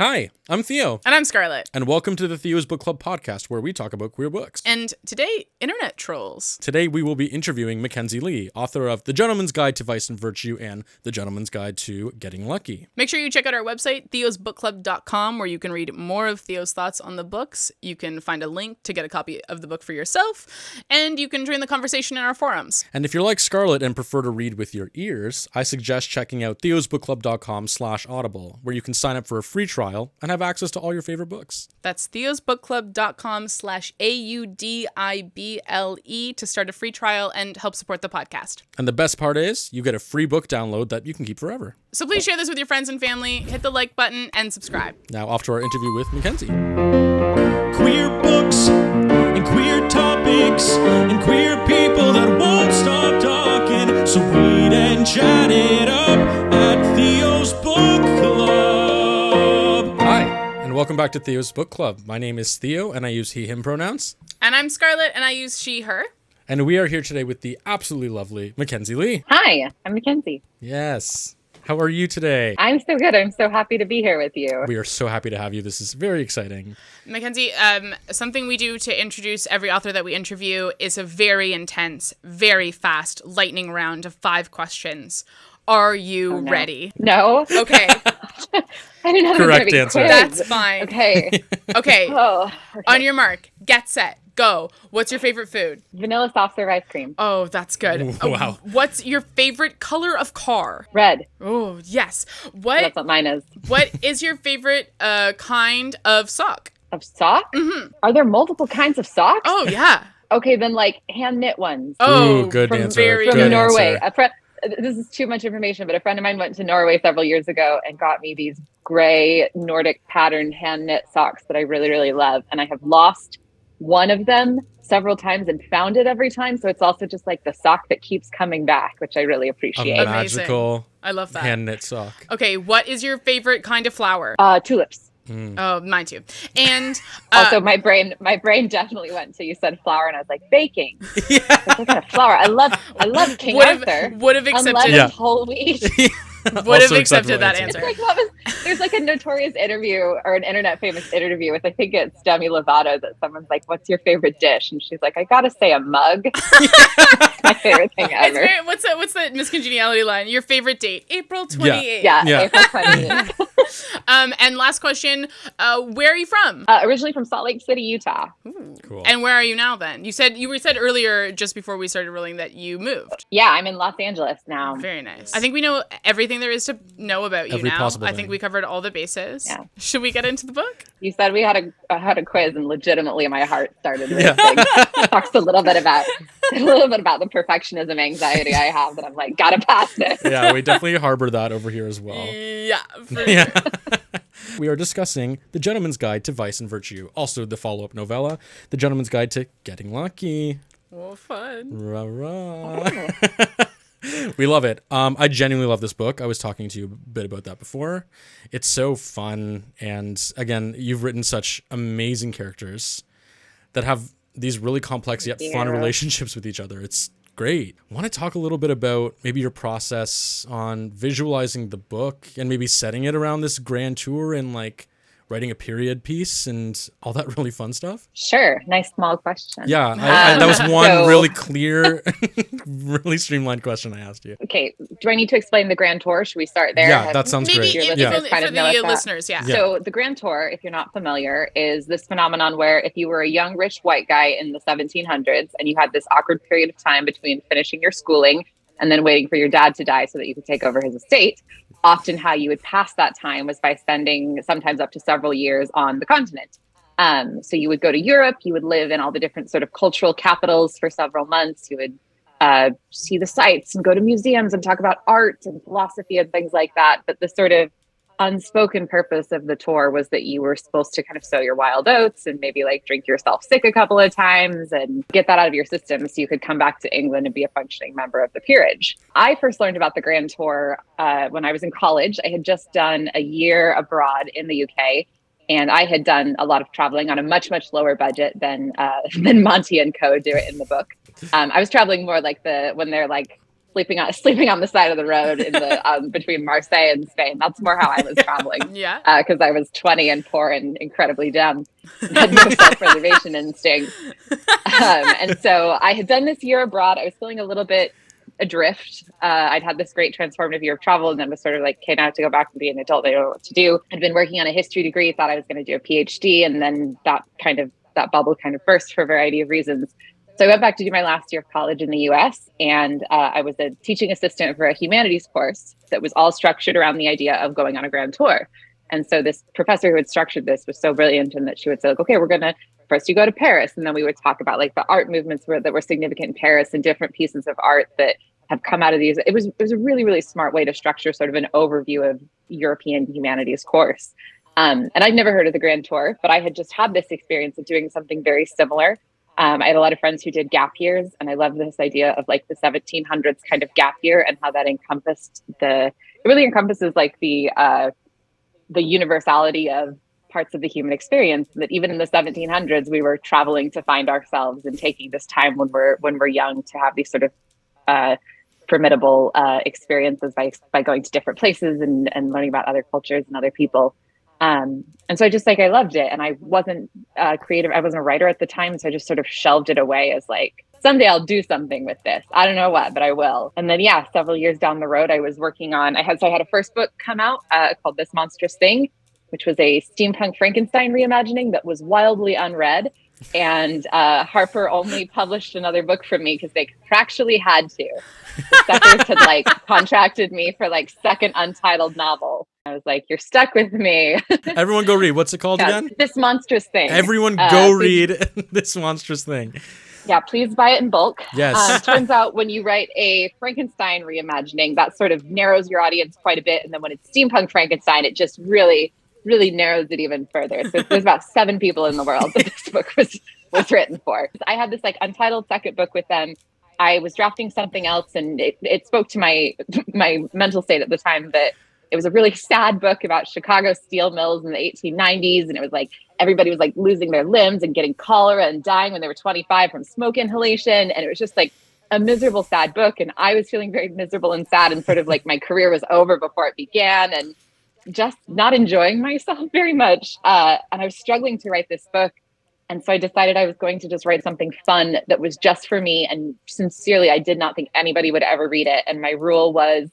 Hi, I'm Theo. And I'm Scarlett. And welcome to the Theo's Book Club podcast, where we talk about queer books. And today, internet trolls. Today, we will be interviewing Mackenzi Lee, author of The Gentleman's Guide to Vice and Virtue and The Gentleman's Guide to Getting Lucky. Make sure you check out our website, theosbookclub.com, where you can read more of Theo's thoughts on the books. You can find a link to get a copy of the book for yourself, and you can join the conversation in our forums. And if you're like Scarlett and prefer to read with your ears, I suggest checking out theosbookclub.com/audible, where you can sign up for a free trial and have access to all your favorite books. That's theosbookclub.com/AUDIBLE to start a free trial and help support the podcast. And the best part is, you get a free book download that you can keep forever. So please share this with your friends and family, hit the like button, and subscribe. Now off to our interview with Mackenzi. Queer books and queer topics and queer people that won't stop talking. So read and chat it up at Theo's Book Club. Hi, and welcome back to Theo's Book Club. My name is Theo, and I use he, him pronouns. And I'm Scarlett, and I use she, her. And we are here today with the absolutely lovely Mackenzi Lee. Hi, I'm Mackenzi. Yes. How are you today? I'm so good. I'm so happy to be here with you. We are so happy to have you. This is very exciting. Mackenzi, something we do to introduce every author that we interview is a very intense, very fast lightning round of 5 questions. Are you ready? No. Okay. I didn't know Correct that was answer. quiz. That's fine. Okay. Okay. Oh, okay. On your mark, get set, go. What's your favorite food? Vanilla soft serve ice cream. Oh, that's good. Wow. What's your favorite color of car? Red. Oh, yes. That's what mine is. What is your favorite kind of sock? Of sock? Mm-hmm. Are there multiple kinds of socks? Oh, yeah. Okay, then like hand knit ones. Oh, Ooh, good from answer. very Good From Norway. answer. This is too much information, but a friend of mine went to Norway several years ago and got me these gray Nordic patterned hand knit socks that I really, really love. And I have lost one of them several times and found it every time. So it's also just like the sock that keeps coming back, which I really appreciate. A Amazing. magical I love that. hand knit sock. Okay, what is your favorite kind of flower? Tulips. Oh, mine too. And Also, my brain definitely went to, you said flower, and I was like, baking. What kind of flower? I love King Arthur. would have accepted. Unleavened whole wheat. Would have Also accepted that acceptable answer. There's like a notorious interview or an internet famous interview with, I think it's Demi Lovato, that someone's like, "What's your favorite dish?" And she's like, "I gotta say a mug." It's my favorite thing It's ever. very, what's the Miss Congeniality line? Your favorite date? April 28th. Yeah, Yeah. April 20th. And last question, where are you from? Originally from Salt Lake City, Utah. Cool. And where are you now then? You said earlier, just before we started rolling, that you moved. Yeah, I'm in Los Angeles now. Very nice. I think we know everything there is to know about you Every now. possible I think thing. we covered all the bases. Yeah. Should we get into the book? You said we had a quiz, and legitimately my heart started racing. Talks a little bit about the perfectionism anxiety I have, that I'm like, gotta pass this. Yeah, we definitely harbor that over here as well. Yeah. Yeah. We are discussing The Gentleman's Guide to Vice and Virtue, also the follow-up novella, The Gentleman's Guide to Getting Lucky. Oh, fun. Rah, rah. We love it. I genuinely love this book. I was talking to you a bit about that before. It's so fun. And again, you've written such amazing characters that have these really complex yet fun relationships with each other. It's great. I want to talk a little bit about maybe your process on visualizing the book and maybe setting it around this grand tour and like writing a period piece and all that really fun stuff. Sure. Nice small question. Yeah, that was one So- really clear, really streamlined question I asked you. Okay. Do I need to explain the Grand Tour? Should we start there? Yeah, that sounds Maybe great. Your if, listeners if, kind for of know the that. listeners, yeah. Yeah. So the Grand Tour, if you're not familiar, is this phenomenon where if you were a young rich white guy in the 1700s and you had this awkward period of time between finishing your schooling and then waiting for your dad to die so that you could take over his estate, often how you would pass that time was by spending sometimes up to several years on the continent. So you would go to Europe, you would live in all the different sort of cultural capitals for several months. You would see the sights and go to museums and talk about art and philosophy and things like that. But the sort of unspoken purpose of the tour was that you were supposed to kind of sow your wild oats and maybe like drink yourself sick a couple of times and get that out of your system so you could come back to England and be a functioning member of the peerage. I first learned about the Grand Tour when I was in college. I had just done a year abroad in the UK, and I had done a lot of traveling on a much, much lower budget than Monty and Co. do it in the book. I was traveling more like when they're like sleeping on the side of the road in the between Marseille and Spain. That's more how I was traveling. Yeah. Because I was 20 and poor and incredibly dumb, and had no self-preservation instinct. And so I had done this year abroad. I was feeling a little bit adrift. I'd had this great transformative year of travel, and then was sort of like, okay, now I have to go back and be an adult. I don't know what to do. I'd been working on a history degree, thought I was going to do a PhD, and then that bubble kind of burst for a variety of reasons. So I went back to do my last year of college in the US, and I was a teaching assistant for a humanities course that was all structured around the idea of going on a grand tour. And so this professor who had structured this was so brilliant, and that she would say, like, okay, we're going to first you go to Paris, and then we would talk about like the art movements that were significant in Paris and different pieces of art that have come out of these. It was a really, really smart way to structure sort of an overview of European humanities course. And I'd never heard of the Grand Tour, but I had just had this experience of doing something very similar. I had a lot of friends who did gap years, and I love this idea of like the 1700s kind of gap year and how that it really encompasses like the universality of parts of the human experience, that even in the 1700s, we were traveling to find ourselves and taking this time when we're young to have these sort of formidable experiences by going to different places and learning about other cultures and other people. And so I loved it, and I wasn't creative. I wasn't a writer at the time. So I just sort of shelved it away as like, someday I'll do something with this. I don't know what, but I will. And then, several years down the road, I was working on, I had a first book come out called This Monstrous Thing, which was a steampunk Frankenstein reimagining that was wildly unread. And Harper only published another book from me because they contractually had to. The suckers had like contracted me for like second untitled novel. I was like, you're stuck with me. Everyone go read. What's it called again? This Monstrous Thing. Everyone go read This Monstrous Thing. Yeah, please buy it in bulk. Yes. Turns out when you write a Frankenstein reimagining, that sort of narrows your audience quite a bit. And then when it's steampunk Frankenstein, it just really narrows it even further. So there's about 7 people in the world that this book was written for. I had this like untitled second book with them. I was drafting something else, and it spoke to my mental state at the time that it was a really sad book about Chicago steel mills in the 1890s. And it was like, everybody was like losing their limbs and getting cholera and dying when they were 25 from smoke inhalation. And it was just like a miserable, sad book. And I was feeling very miserable and sad, and sort of like my career was over before it began, and just not enjoying myself very much. And I was struggling to write this book. And so I decided I was going to just write something fun that was just for me. And sincerely, I did not think anybody would ever read it. And my rule was,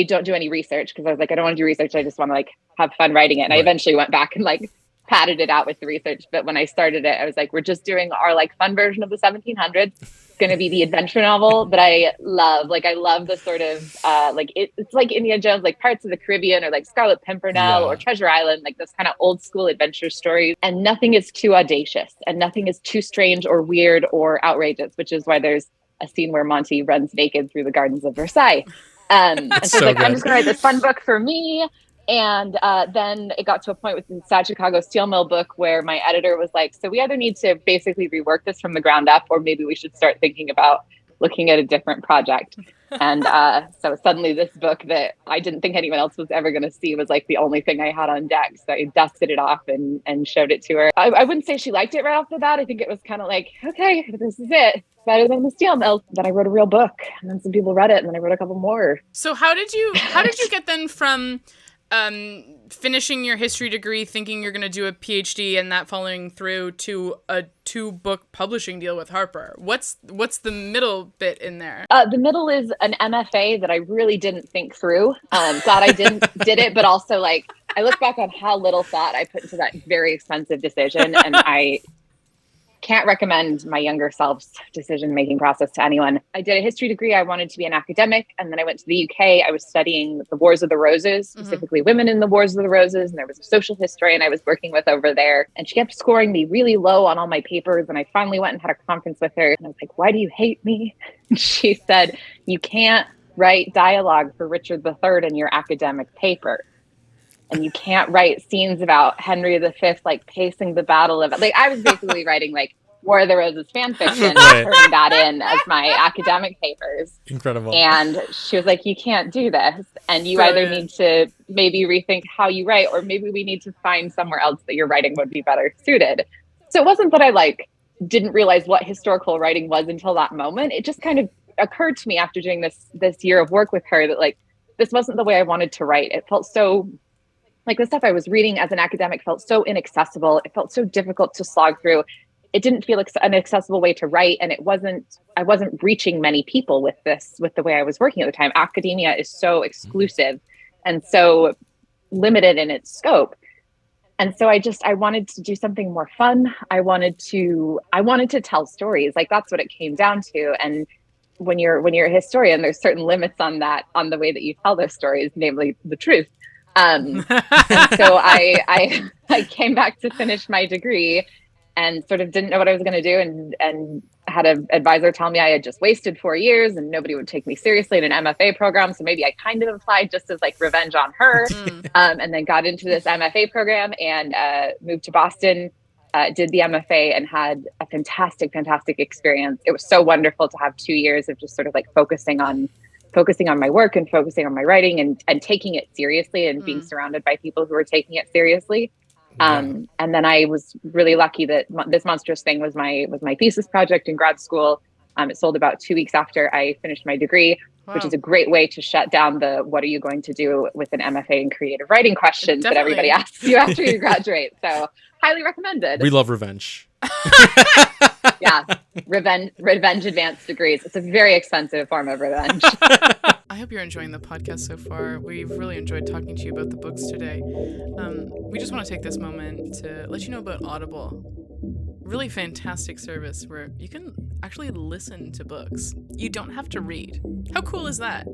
don't do any research, because I was like, I don't want to do research. I just want to like have fun writing it. And I eventually went back and like padded it out with the research. But when I started it, I was like, we're just doing our like fun version of the 1700s. It's going to be the adventure novel that I love. Like, I love the sort of it's like Indiana Jones, like Pirates of the Caribbean, or like Scarlet Pimpernel or Treasure Island, like this kind of old school adventure stories. And nothing is too audacious, and nothing is too strange or weird or outrageous, which is why there's a scene where Monty runs naked through the gardens of Versailles. And so like, I'm just gonna write this fun book for me. And then it got to a point with the Sad Chicago Steel Mill book where my editor was like, so we either need to basically rework this from the ground up, or maybe we should start thinking about looking at a different project. And so suddenly this book that I didn't think anyone else was ever going to see was like the only thing I had on deck. So I dusted it off and showed it to her. I wouldn't say she liked it right off the bat. I think it was kind of like, okay, this is it. Better than the Steel Mill. Then I wrote a real book, and then some people read it, and then I wrote a couple more. So how did you get then from finishing your history degree, thinking you're going to do a PhD, and that following through to a 2-book publishing deal with Harper? What's the middle bit in there? The middle is an MFA that I really didn't think through. Glad I did it, but also like I look back on how little thought I put into that very expensive decision, and I can't recommend my younger self's decision-making process to anyone. I did a history degree. I wanted to be an academic. And then I went to the UK. I was studying the Wars of the Roses, specifically women in the Wars of the Roses. And there was a social historian I was working with over there. And she kept scoring me really low on all my papers. And I finally went and had a conference with her. And I was like, why do you hate me? And she said, you can't write dialogue for Richard III in your academic paper. And you can't write scenes about Henry V, like pacing the battle of, like, I was basically writing like War of the Roses fan fiction, and turning that in as my academic papers. Incredible. And she was like, you can't do this. And you either need to maybe rethink how you write, or maybe we need to find somewhere else that your writing would be better suited. So it wasn't that I like didn't realize what historical writing was until that moment. It just kind of occurred to me after doing this year of work with her that like, this wasn't the way I wanted to write. It felt so like the stuff I was reading as an academic felt so inaccessible. It felt so difficult to slog through. It didn't feel like an accessible way to write. And I wasn't reaching many people with the way I was working at the time. Academia is so exclusive and so limited in its scope. And so I wanted to do something more fun. I wanted to tell stories. Like that's what it came down to. And when you're a historian, there's certain limits on the way that you tell those stories, namely the truth. And so I came back to finish my degree and sort of didn't know what I was going to do, and had an advisor tell me I had just wasted 4 years and nobody would take me seriously in an MFA program. So maybe I kind of applied just as like revenge on her, and then got into this MFA program and moved to Boston, did the MFA and had a fantastic experience. It was so wonderful to have 2 years of just sort of like focusing on my work and focusing on my writing and taking it seriously and being surrounded by people who were taking it seriously. And then I was really lucky that This Monstrous Thing was my thesis project in grad school. It sold about 2 weeks after I finished my degree, which is a great way to shut down the what are you going to do with an MFA in creative writing questions that everybody asks you after you graduate. So highly recommended. We love revenge. Yeah, revenge advanced degrees. It's a very expensive form of revenge. I hope you're enjoying the podcast so far. We've really enjoyed talking to you about the books today. We just want to take this moment to let you know about Audible. Really fantastic service where you can actually listen to books. You don't have to read. How cool is that?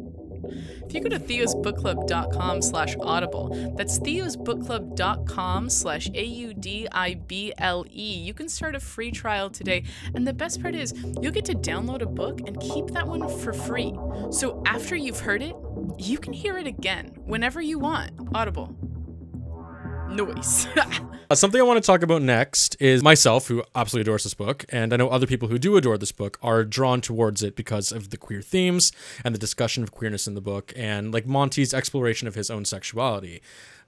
If you go to theosbookclub.com/audible, that's theosbookclub.com/audible, you can start a free trial today. And the best part is you'll get to download a book and keep that one for free. So after you've heard it, you can hear it again whenever you want. Audible. Noise. Something I want to talk about next is myself, who absolutely adores this book, and I know other people who do adore this book are drawn towards it because of the queer themes and the discussion of queerness in the book, and like Monty's exploration of his own sexuality.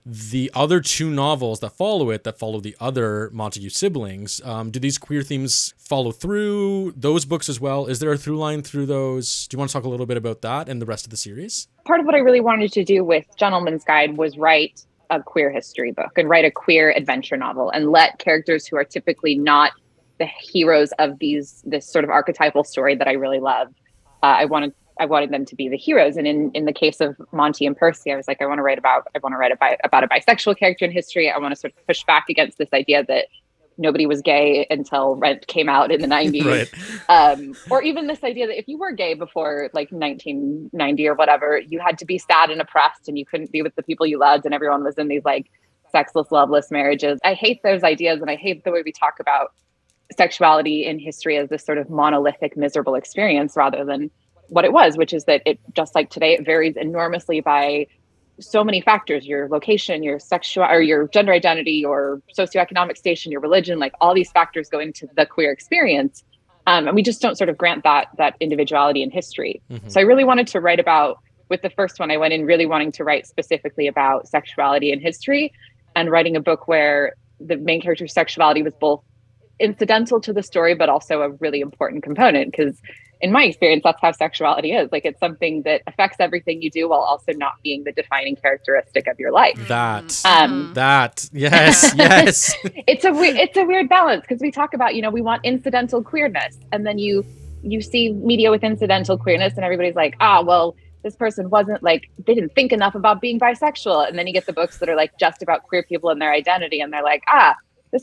The other two novels that follow the other Montague siblings, do these queer themes follow through those books as well? Is there a through line through those? Do you want to talk a little bit about that and the rest of the series? Part of what I really wanted to do with Gentleman's Guide was write a queer history book and write a queer adventure novel and let characters who are typically not the heroes of this sort of archetypal story that I really love. I wanted them to be the heroes. And in the case of Monty and Percy, I was like, I want to write about a bisexual character in history. I want to sort of push back against this idea that nobody was gay until Rent came out in the 90s. Right. Or even this idea that if you were gay before like 1990 or whatever, you had to be sad and oppressed and you couldn't be with the people you loved and everyone was in these like sexless, loveless marriages. I hate those ideas, and I hate the way we talk about sexuality in history as this sort of monolithic, miserable experience rather than what it was, which is that it, just like today, it varies enormously by so many factors: your location, your sexual or your gender identity, your socioeconomic station, your religion. Like all these factors go into the queer experience, and we just don't sort of grant that individuality in history. Mm-hmm. So I really wanted to write about. With the first one, I went in really wanting to write specifically about sexuality in history, and writing a book where the main character's sexuality was both incidental to the story, but also a really important component. Because in my experience, that's how sexuality is. Like it's something that affects everything you do while also not being the defining characteristic of your life. Yes. It's a weird balance because we talk about, we want incidental queerness. And then you see media with incidental queerness and everybody's like, well, this person wasn't like, they didn't think enough about being bisexual. And then you get the books that are like just about queer people and their identity. And they're like,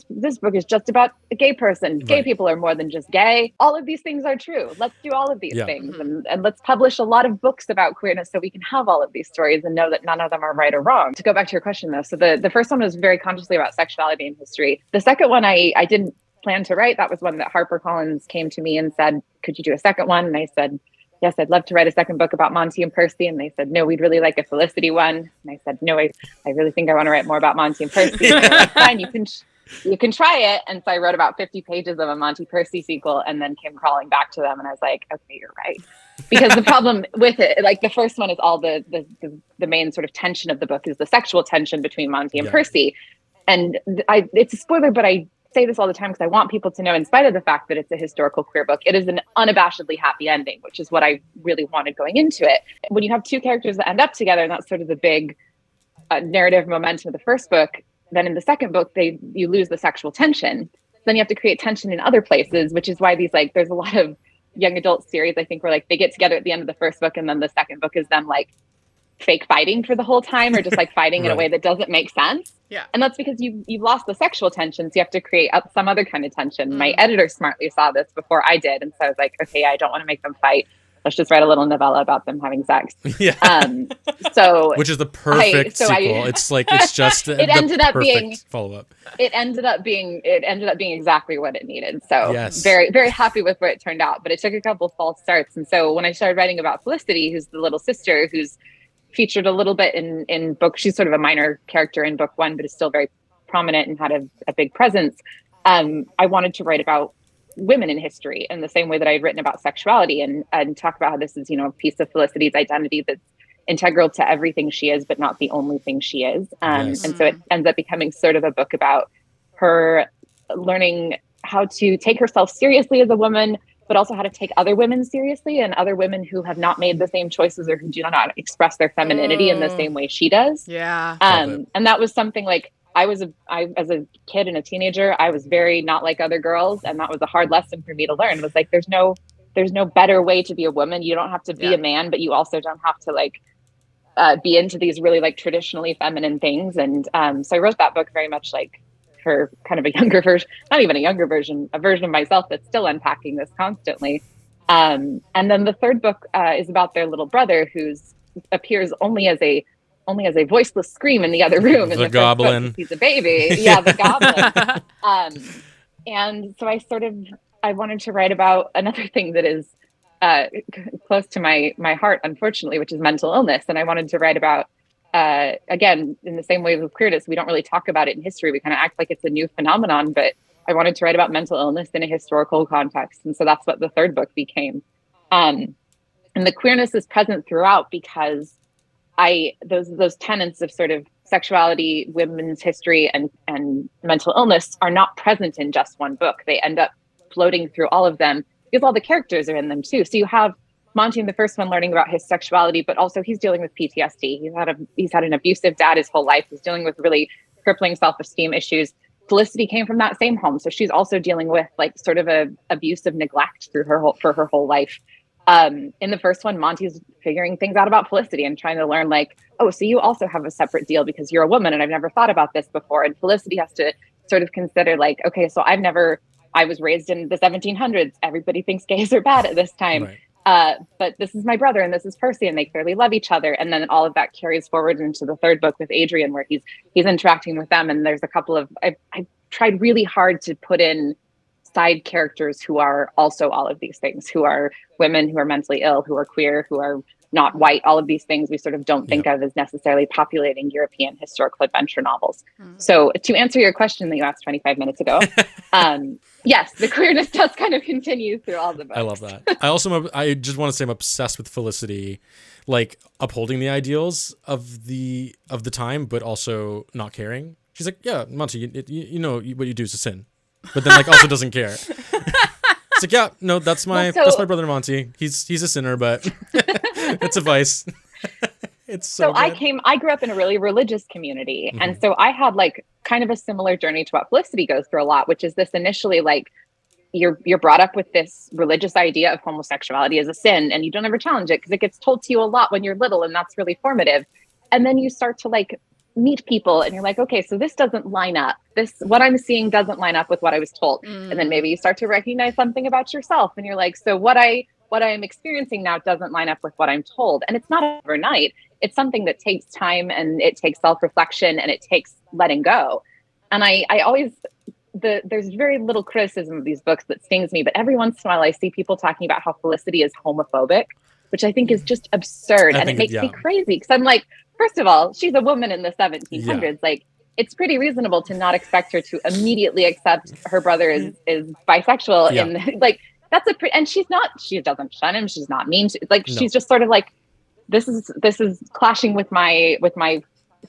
this book is just about a gay person. Gay Right. people are more than just gay. All of these things are true. Let's do all of these things. And let's publish a lot of books about queerness so we can have all of these stories and know that none of them are right or wrong. To go back to your question though. So the first one was very consciously about sexuality in history. The second one I didn't plan to write. That was one that HarperCollins came to me and said, could you do a second one? And I said, yes, I'd love to write a second book about Monty and Percy. And they said, no, we'd really like a Felicity one. And I said, no, I really think I want to write more about Monty and Percy. And they were like, fine, you can try it. And so I wrote about 50 pages of a Monty Percy sequel and then came crawling back to them. And I was like, okay, you're right. Because the problem with it, like the first one is all the main sort of tension of the book is the sexual tension between Monty and Percy. And it's a spoiler, but I say this all the time because I want people to know, in spite of the fact that it's a historical queer book, it is an unabashedly happy ending, which is what I really wanted going into it. When you have two characters that end up together, and that's sort of the big narrative momentum of the first book, then in the second book, you lose the sexual tension. Then you have to create tension in other places, which is why these, like, there's a lot of young adult series, I think, where like they get together at the end of the first book, and then the second book is them like fake fighting for the whole time, or just like fighting in a way that doesn't make sense. Yeah. And that's because you've lost the sexual tension, so you have to create some other kind of tension. My editor smartly saw this before I did, and so I was like, okay, I don't want to make them fight. Let's just write a little novella about them having sex. Yeah. So which is the perfect sequel. It's just it ended up being follow up. It ended up being exactly what it needed. So yes. very, very happy with where it turned out. But it took a couple false starts. And so when I started writing about Felicity, who's the little sister who's featured a little bit in book, she's sort of a minor character in book one, but is still very prominent and had a big presence. I wanted to write about women in history in the same way that I had written about sexuality, and talk about how this is, a piece of Felicity's identity that's integral to everything she is, but not the only thing she is. Yes. And so it ends up becoming sort of a book about her learning how to take herself seriously as a woman, but also how to take other women seriously, and other women who have not made the same choices or who do not express their femininity in the same way she does. Yeah. And that was something like, I as a kid and a teenager, I was very not like other girls. And that was a hard lesson for me to learn. It was like, there's no better way to be a woman. You don't have to be a man, but you also don't have to like be into these really like traditionally feminine things. And so I wrote that book very much like for kind of a younger version, not even a younger version, a version of myself that's still unpacking this constantly. And then the third book is about their little brother, who's appears only as a voiceless scream in the other room. The goblin. He's a baby. Yeah, the goblin. And so I wanted to write about another thing that is close to my heart, unfortunately, which is mental illness. And I wanted to write about, again, in the same way with queerness, we don't really talk about it in history. We kind of act like it's a new phenomenon, but I wanted to write about mental illness in a historical context. And so that's what the third book became. And the queerness is present throughout because those tenets of sort of sexuality, women's history, and mental illness are not present in just one book. They end up floating through all of them because all the characters are in them too. So you have Monty in the first one learning about his sexuality, but also he's dealing with PTSD. He's had an abusive dad his whole life. He's dealing with really crippling self-esteem issues. Felicity came from that same home, so she's also dealing with like sort of a abusive neglect for her whole life. In the first one, Monty's figuring things out about Felicity and trying to learn like, oh, so you also have a separate deal because you're a woman and I've never thought about this before. And Felicity has to sort of consider like, okay, so I was raised in the 1700s. Everybody thinks gays are bad at this time. Right. But this is my brother and this is Percy, and they clearly love each other. And then all of that carries forward into the third book with Adrian, where he's interacting with them. And there's a couple of, I tried really hard to put in side characters who are also all of these things, who are women, who are mentally ill, who are queer, who are not white, all of these things we sort of don't think of as necessarily populating European historical adventure novels. So to answer your question that you asked 25 minutes ago, yes, the queerness does kind of continue through all the books. I love that. I just want to say I'm obsessed with Felicity, like upholding the ideals of the time, but also not caring. She's like, yeah, Monty, you know what you do is a sin. But then like also doesn't care. It's like, yeah, no, that's my brother Monty. He's a sinner, but it's a vice. It's so good. I grew up in a really religious community. Mm-hmm. And so I had like kind of a similar journey to what Felicity goes through a lot, which is this initially like you're brought up with this religious idea of homosexuality as a sin, and you don't ever challenge it because it gets told to you a lot when you're little, and that's really formative. And then you start to like meet people and you're like, okay, so this doesn't line up. What I'm seeing doesn't line up with what I was told. And then maybe you start to recognize something about yourself and you're like, so what I am experiencing now doesn't line up with what I'm told. And it's not overnight. It's something that takes time, and it takes self-reflection, and it takes letting go. And I always, there's very little criticism of these books that stings me, but every once in a while I see people talking about how Felicity is homophobic, which I think is just absurd. And it makes me crazy because I'm like, first of all, she's a woman in the 1700s. Yeah. Like, it's pretty reasonable to not expect her to immediately accept her brother is bisexual. Yeah. And like, and she doesn't shun him. She's not mean. She's just sort of like, this is clashing with my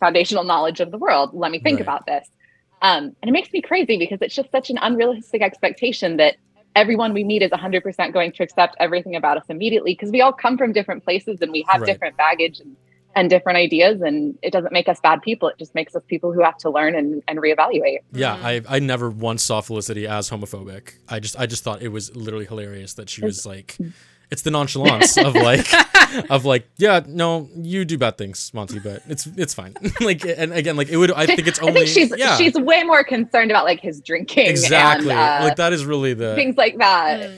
foundational knowledge of the world. Let me think about this. And it makes me crazy because it's just such an unrealistic expectation that everyone we meet is 100% going to accept everything about us immediately, because we all come from different places and we have Right. different baggage and different ideas, and it doesn't make us bad people. It just makes us people who have to learn and reevaluate. Yeah, I never once saw Felicity as homophobic. I just thought it was literally hilarious that she was like, it's the nonchalance of like, yeah, no, you do bad things, Monty, but it's fine. Like, and again, like it would, I think it's only, I think she's way more concerned about like his drinking. Exactly. And, like that is really the things like that.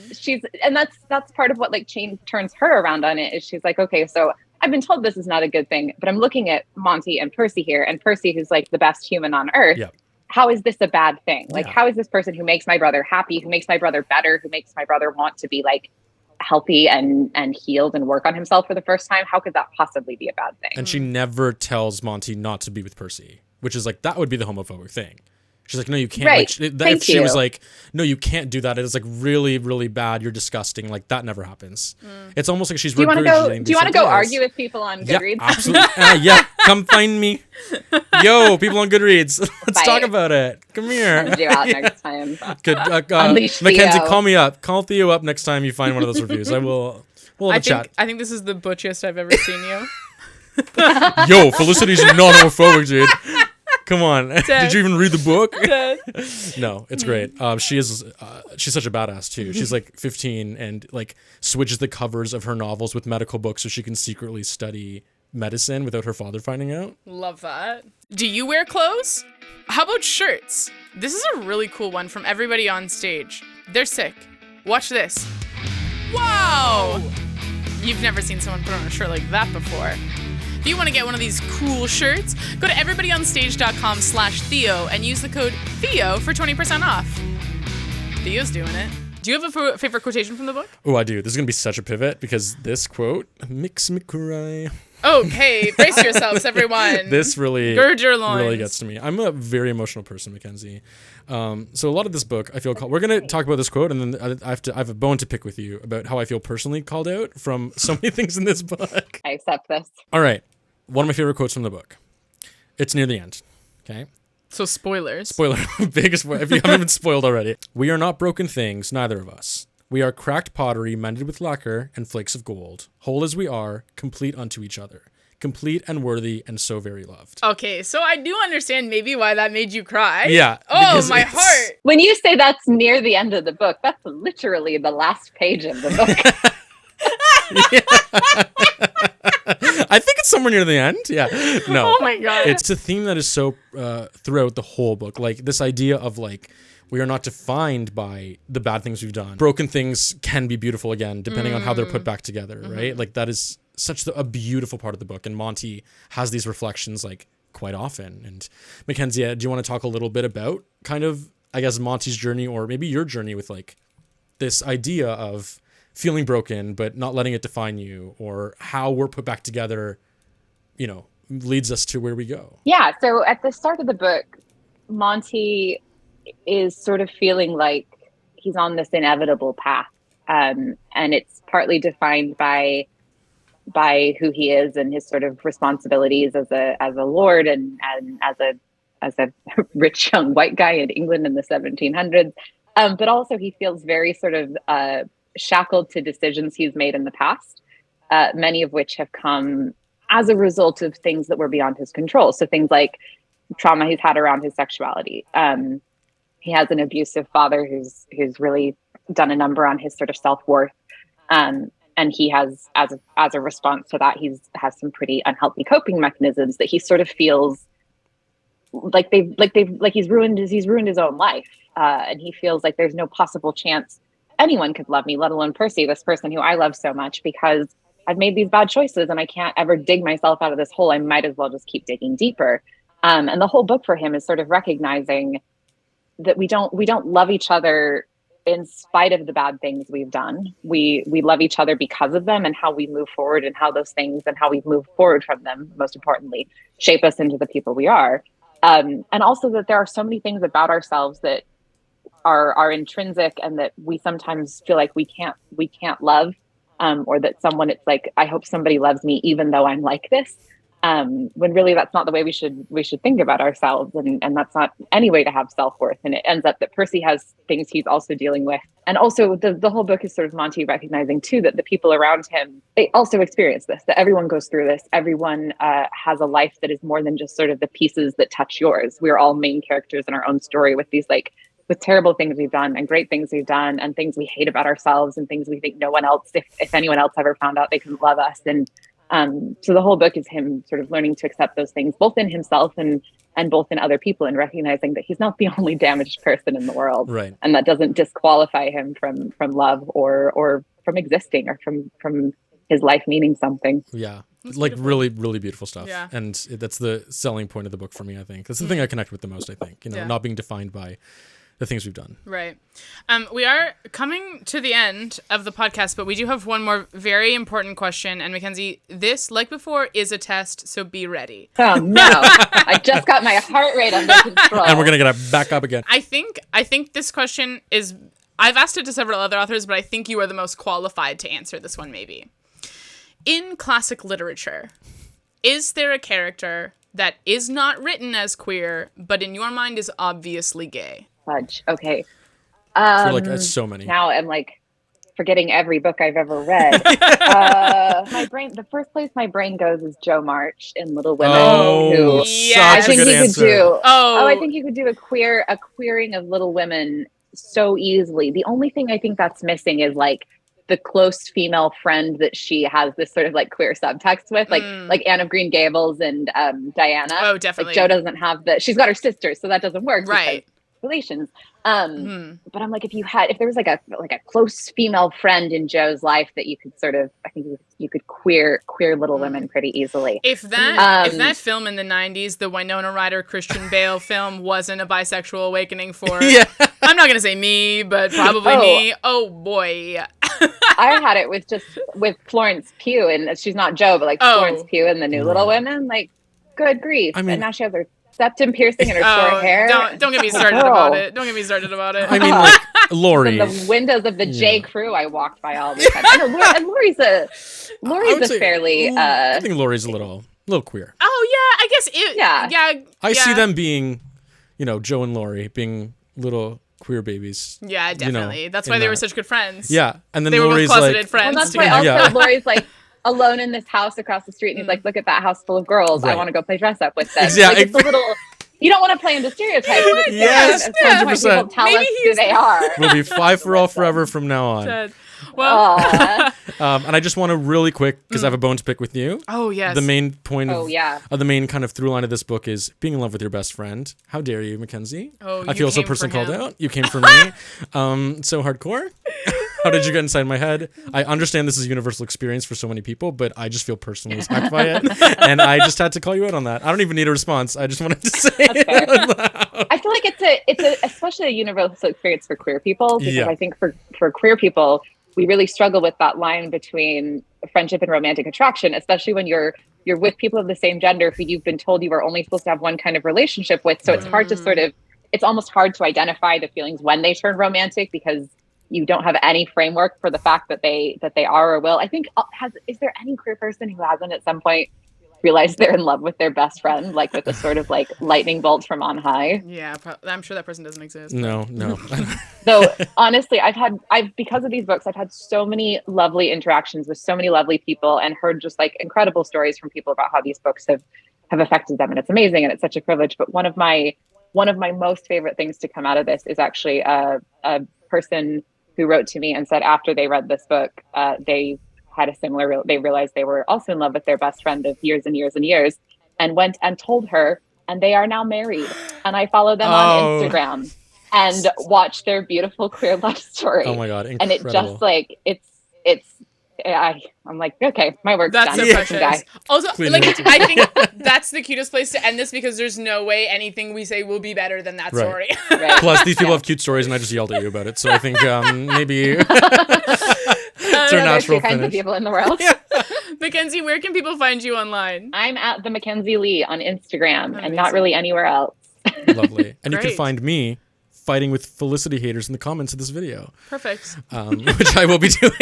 And that's part of what like turns her around on it, is she's like, okay, so I've been told this is not a good thing, but I'm looking at Monty and Percy here, and Percy, who's like the best human on earth. Yep. How is this a bad thing? Like, Yeah. how is this person who makes my brother happy, who makes my brother better, who makes my brother want to be like healthy and healed and work on himself for the first time? How could that possibly be a bad thing? And she never tells Monty not to be with Percy, which is like, that would be the homophobic thing. She's like, no, you can't. Right. Like, if she was like, no, you can't do that, it is like really, really bad. You're disgusting. Like that never happens. It's almost like she's Do you want regurgitating. to go ideas. argue with people on Yeah, Goodreads? absolutely. Yeah, come find me. Yo, people on Goodreads. Let's Bye. talk about it. Come here. You out next time. Good. Unleash Mackenzie, Theo. call me up. Call Theo up next time you find one of those reviews. We'll have a chat. I think this is the butchiest I've ever seen you. Yo, Felicity's not homophobic, dude. Come on. Did you even read the book? No, it's great. She's such a badass too. She's like 15 and like switches the covers of her novels with medical books so she can secretly study medicine without her father finding out. Love that. Do you wear clothes? How about shirts? This is a really cool one from everybody on stage. They're sick. Watch this. Wow! You've never seen someone put on a shirt like that before. If you want to get one of these cool shirts, go to everybodyonstage.com/Theo and use the code Theo for 20% off. Theo's doing it. Do you have a favorite quotation from the book? Oh, I do. This is going to be such a pivot because this quote makes me cry. Okay, brace yourselves, everyone. This really, Gird your loins. really gets to me. I'm a very emotional person, Mackenzie. So a lot of this book, I feel we're going to talk about this quote, and then I have a bone to pick with you about how I feel personally called out from so many things in this book. I accept this. All right. One of my favorite quotes from the book. It's near the end. Okay. So spoilers. Spoiler. Biggest spoiler. If you haven't been spoiled already. We are not broken things, neither of us. We are cracked pottery mended with lacquer and flakes of gold. Whole as we are, complete unto each other. Complete and worthy and so very loved. Okay, so I do understand maybe why that made you cry. Yeah. Oh, because my it's- heart. When you say that's near the end of the book, that's literally the last page of the book. I think it's somewhere near the end. Yeah. No. Oh my God. It's a theme that is so throughout the whole book. Like this idea of like, we are not defined by the bad things we've done. Broken things can be beautiful again, depending on how they're put back together, right? Like that is such a beautiful part of the book. And Monty has these reflections like quite often. And Mackenzie, do you want to talk a little bit about kind of, I guess, Monty's journey or maybe your journey with like this idea of feeling broken, but not letting it define you, or how we're put back together, you know, leads us to where we go? Yeah. So at the start of the book, Monty is sort of feeling like he's on this inevitable path. And it's partly defined by who he is and his sort of responsibilities as a lord and as a rich young white guy in England in the 1700s. But also he feels very sort of shackled to decisions he's made in the past, many of which have come as a result of things that were beyond his control. So things like trauma he's had around his sexuality. He has an abusive father who's really done a number on his sort of self-worth. And he has, as a response to that, has some pretty unhealthy coping mechanisms that he sort of feels like he's ruined his own life. And he feels like there's no possible chance anyone could love me, let alone Percy, this person who I love so much, because I've made these bad choices and I can't ever dig myself out of this hole. I might as well just keep digging deeper. And the whole book for him is sort of recognizing that we don't love each other in spite of the bad things we've done. We love each other because of them and how we move forward, and how those things and how we move forward from them, most importantly, shape us into the people we are. And also that there are so many things about ourselves that are intrinsic and that we sometimes feel like we can't love, or that someone, it's like, I hope somebody loves me even though I'm like this. when really that's not the way we should think about ourselves, and that's not any way to have self-worth. And it ends up that Percy has things he's also dealing with. And also the whole book is sort of Monty recognizing too that the people around him, they also experience this, that everyone goes through this. Everyone has a life that is more than just sort of the pieces that touch yours. We're all main characters in our own story with these with terrible things we've done and great things we've done and things we hate about ourselves and things we think no one else, if anyone else ever found out, they couldn't love us. And so the whole book is him sort of learning to accept those things, both in himself and both in other people, and recognizing that he's not the only damaged person in the world. Right. And that doesn't disqualify him from love or from existing or from his life meaning something. Yeah. That's like beautiful. really, really beautiful stuff. Yeah. And that's the selling point of the book for me, I think. That's the thing I connect with the most, I think. Not being defined by the things we've done. Right. We are coming to the end of the podcast, but we do have one more very important question. And Mackenzie, this, like before, is a test, so be ready. Oh no! I just got my heart rate under control. And we're gonna get it back up again. I think this question is. I've asked it to several other authors, but I think you are the most qualified to answer this one. Maybe in classic literature, is there a character that is not written as queer, but in your mind is obviously gay? Fudge. Okay. I feel like so many. Now I'm like forgetting every book I've ever read. The first place my brain goes is Jo March in Little Women. Oh, yeah. such a good answer. I think you could do a queering of Little Women so easily. The only thing I think that's missing is like the close female friend that she has this sort of like queer subtext with, like Anne of Green Gables and Diana. Oh, definitely. Like Jo doesn't have she's got her sister, so that doesn't work. Right. Relations. But I'm like, if there was like a close female friend in Jo's life that you could sort of, I think you could queer Little Women pretty easily. If that film in the 90s, the Winona Ryder Christian Bale film, wasn't a bisexual awakening for, I'm not gonna say me, but probably me. Oh boy. I had it with Florence Pugh, and she's not Jo, but Florence Pugh in the new Little Women. Like, good grief! And now she has her septum piercing in her short hair. Don't get me started about it. Don't get me started about it. I mean, like, Laurie. From the windows of the J. Crew I walked by all the time. And Laurie's a fairly... I think Laurie's a little queer. Oh, yeah. I guess it... Yeah. I see them being, Jo and Laurie being little queer babies. Yeah, definitely. That's why they were such good friends. Yeah. And then they Laurie's were both closeted friends. Well, that's why also Laurie's like alone in this house across the street, and he's like, look at that house full of girls. Right. I want to go play dress up with them. Exactly. Like, it's a little... You don't want to play into stereotypes. Yes, 100%. People tell us who they are. We'll be 5 for all forever from now on. Well, and I just want to really quick, because I have a bone to pick with you. Oh, yes. The main point of the main kind of through line of this book is being in love with your best friend. How dare you, Mackenzie? Oh, I feel so personally called out. You came for me. So hardcore. How did you get inside my head? I understand this is a universal experience for so many people, but I just feel personally attacked by it. And I just had to call you out on that. I don't even need a response. I just wanted to say it out loud. I feel like it's especially a universal experience for queer people, because I think for queer people, we really struggle with that line between friendship and romantic attraction, especially when you're with people of the same gender who you've been told you are only supposed to have one kind of relationship with. So it's hard to it's almost hard to identify the feelings when they turn romantic, because you don't have any framework for the fact that they are or will. I think, is there any queer person who hasn't at some point realized they're in love with their best friend, like with a sort of like lightning bolt from on high? Yeah, I'm sure that person doesn't exist. No. So honestly, because of these books, I've had so many lovely interactions with so many lovely people, and heard just like incredible stories from people about how these books have affected them. And it's amazing, and it's such a privilege. But one of my most favorite things to come out of this is actually a person who wrote to me and said after they read this book, they had they realized they were also in love with their best friend of years and years and years, and went and told her, and they are now married. And I follow them on Instagram and watch their beautiful queer love story. Oh my God, incredible. And it just like, I'm like, okay, my work's that's done. So precious. Also, I think that's the cutest place to end this, because there's no way anything we say will be better than that story. Right. Plus, these people have cute stories, and I just yelled at you about it. So I think maybe it's our natural kinds finish. of people in the world. Mackenzie, where can people find you online? I'm at the Mackenzi Lee on Instagram. Amazing. And not really anywhere else. Lovely. And Great. you can find me fighting with Felicity haters in the comments of this video, Perfect. which I will be doing.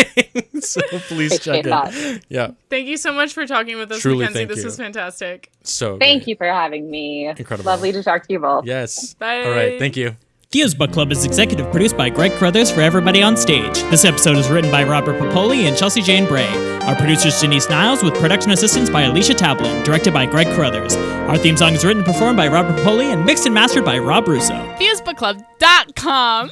So please check Appreciate it. Yeah. Thank you so much for talking with us, Truly, Mackenzi. thank This you. was fantastic. So Thank great. you for having me. Incredible. Lovely to talk to you both. Yes. Bye. All right. Thank you. Theo's Book Club is executive produced by Greg Carruthers for Everybody on Stage. This episode is written by Robert Popoli and Chelsea Jane Bray. Our producer is Janice Niles, with production assistance by Alicia Tablin, directed by Greg Carruthers. Our theme song is written and performed by Robert Popoli and mixed and mastered by Rob Russo. TheosBookClub.com.